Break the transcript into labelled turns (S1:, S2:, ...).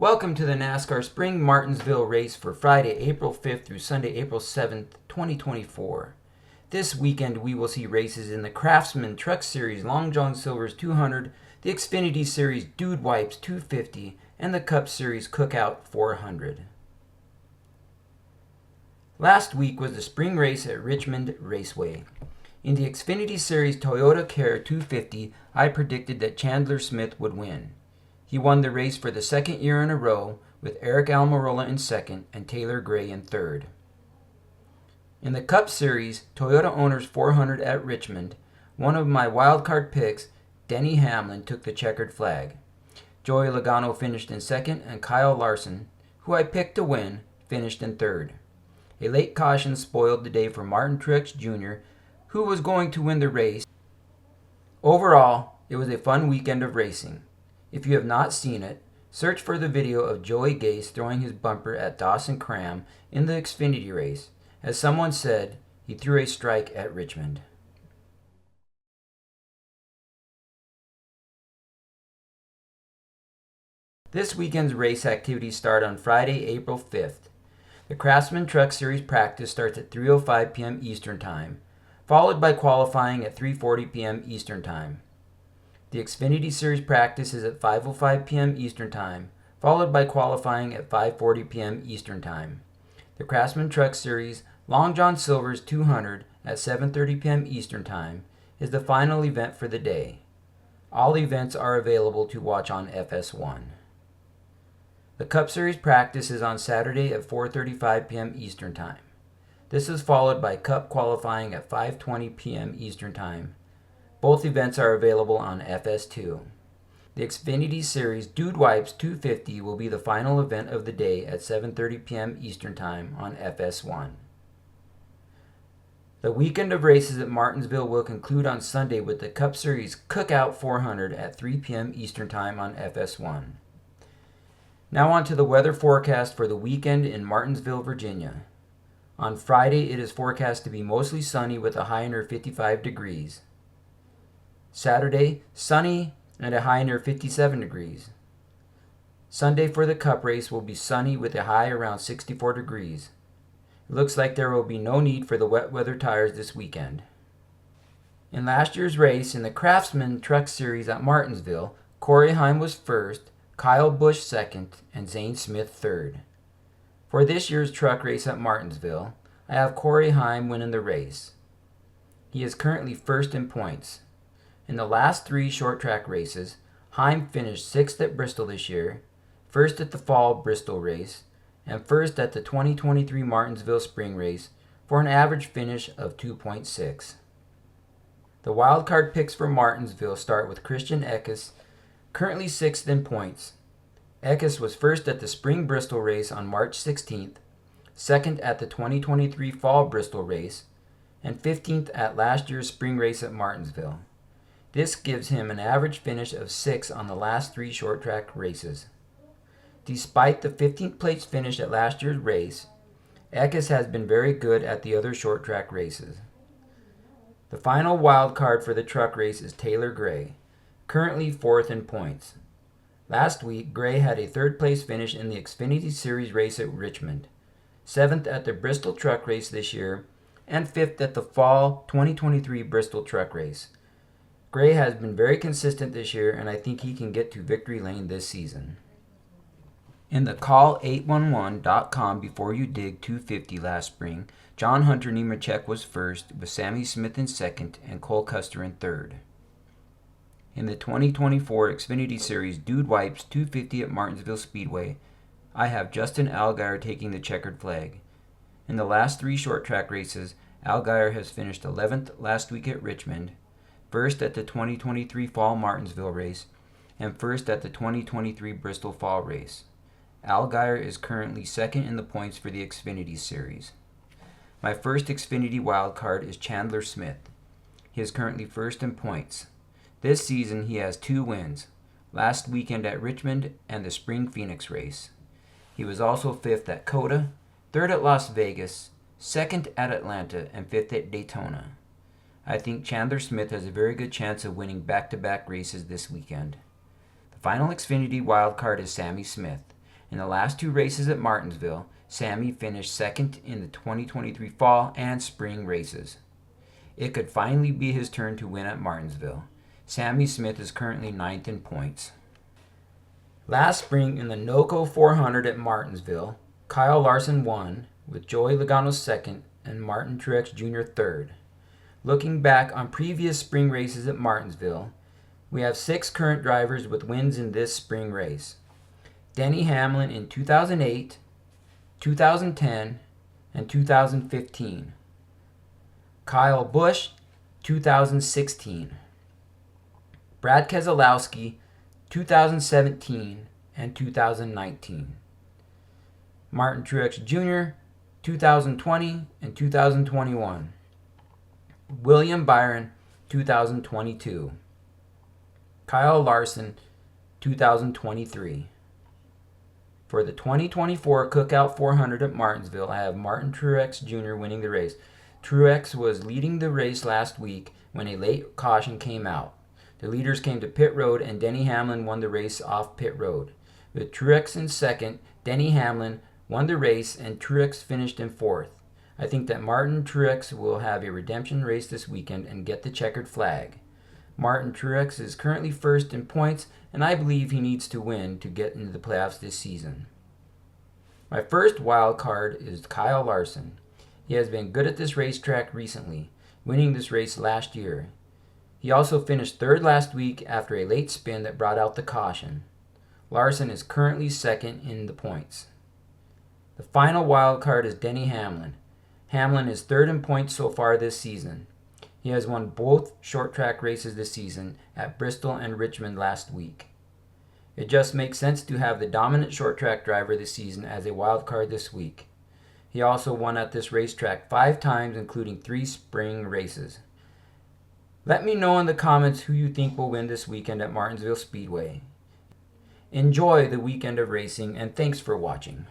S1: Welcome to the NASCAR Spring Martinsville race for Friday, April 5th through Sunday, April 7th, 2024. This weekend we will see races in the Craftsman Truck Series Long John Silver's 200, the Xfinity Series Dude Wipes 250, and the Cup Series Cookout 400. Last week was the spring race at Richmond Raceway. In the Xfinity Series Toyota Care 250, I predicted that Chandler Smith would win. He won the race for the second year in a row, with Eric Almirola in second and Taylor Gray in third. In the Cup Series Toyota Owners 400 at Richmond, one of my wildcard picks, Denny Hamlin, took the checkered flag. Joey Logano finished in second, and Kyle Larson, who I picked to win, finished in third. A late caution spoiled the day for Martin Truex Jr., who was going to win the race. Overall, it was a fun weekend of racing. If you have not seen it, search for the video of Joey Gase throwing his bumper at Dawson Cram in the Xfinity race. As someone said, he threw a strike at Richmond. This weekend's race activities start on Friday, April 5th. The Craftsman Truck Series practice starts at 3:05 p.m. Eastern Time, followed by qualifying at 3:40 p.m. Eastern Time. The Xfinity Series practice is at 5:05 p.m. Eastern Time, followed by qualifying at 5:40 p.m. Eastern Time. The Craftsman Truck Series Long John Silver's 200 at 7:30 p.m. Eastern Time is the final event for the day. All events are available to watch on FS1. The Cup Series practice is on Saturday at 4:35 p.m. Eastern Time. This is followed by Cup qualifying at 5:20 p.m. Eastern Time. Both events are available on FS2. The Xfinity Series Dude Wipes 250 will be the final event of the day at 7:30 p.m. Eastern Time on FS1. The weekend of races at Martinsville will conclude on Sunday with the Cup Series Cookout 400 at 3 p.m. Eastern Time on FS1. Now on to the weather forecast for the weekend in Martinsville, Virginia. On Friday, it is forecast to be mostly sunny with a high near 55 degrees. Saturday, sunny and a high near 57 degrees. Sunday for the Cup race will be sunny with a high around 64 degrees. It looks like there will be no need for the wet weather tires this weekend. In last year's race in the Craftsman Truck Series at Martinsville, Corey Heim was first, Kyle Busch second, and Zane Smith third. For this year's truck race at Martinsville, I have Corey Heim winning the race. He is currently first in points. In the last three short track races, Heim finished sixth at Bristol this year, first at the Fall Bristol race, and first at the 2023 Martinsville Spring race for an average finish of 2.6. The wildcard picks for Martinsville start with Christian Eckes, currently sixth in points. Eckes was first at the Spring Bristol race on March 16th, second at the 2023 Fall Bristol race, and 15th at last year's spring race at Martinsville. This gives him an average finish of 6 on the last three short track races. Despite the 15th place finish at last year's race, Eckes has been very good at the other short track races. The final wild card for the truck race is Taylor Gray, currently fourth in points. Last week, Gray had a third place finish in the Xfinity Series race at Richmond, seventh at the Bristol truck race this year, and fifth at the Fall 2023 Bristol truck race. Gray has been very consistent this year, and I think he can get to victory lane this season. In the call811.com before you dig 250 last spring, John Hunter Nemechek was first, with Sammy Smith in second and Cole Custer in third. In the 2024 Xfinity Series Dude Wipes 250 at Martinsville Speedway, I have Justin Allgaier taking the checkered flag. In the last three short track races, Allgaier has finished 11th last week at Richmond, first at the 2023 Fall Martinsville race, and first at the 2023 Bristol Fall race. Allgaier is currently second in the points for the Xfinity Series. My first Xfinity wildcard is Chandler Smith. He is currently first in points. This season he has 2 wins, last weekend at Richmond and the Spring Phoenix race. He was also fifth at COTA, third at Las Vegas, second at Atlanta, and fifth at Daytona. I think Chandler Smith has a very good chance of winning back-to-back races this weekend. The final Xfinity wildcard is Sammy Smith. In the last 2 races at Martinsville, Sammy finished second in the 2023 fall and spring races. It could finally be his turn to win at Martinsville. Sammy Smith is currently 9th in points. Last spring in the NOCO 400 at Martinsville, Kyle Larson won, with Joey Logano second and Martin Truex Jr. third. Looking back on previous spring races at Martinsville, we have 6 current drivers with wins in this spring race. Denny Hamlin in 2008, 2010, and 2015. Kyle Busch, 2016. Brad Keselowski, 2017 and 2019. Martin Truex Jr., 2020 and 2021. William Byron, 2022. Kyle Larson, 2023. For the 2024 Cookout 400 at Martinsville, I have Martin Truex Jr. winning the race. Truex was leading the race last week when a late caution came out. The leaders came to pit road and Denny Hamlin won the race off pit road. With Truex in second, Denny Hamlin won the race and Truex finished in fourth. I think that Martin Truex will have a redemption race this weekend and get the checkered flag. Martin Truex is currently first in points, and I believe he needs to win to get into the playoffs this season. My first wild card is Kyle Larson. He has been good at this racetrack recently, winning this race last year. He also finished third last week after a late spin that brought out the caution. Larson is currently second in the points. The final wild card is Denny Hamlin. Hamlin is third in points so far this season. He has won both short track races this season at Bristol and Richmond last week. It just makes sense to have the dominant short track driver this season as a wild card this week. He also won at this racetrack 5 times, including 3 spring races. Let me know in the comments who you think will win this weekend at Martinsville Speedway. Enjoy the weekend of racing, and thanks for watching.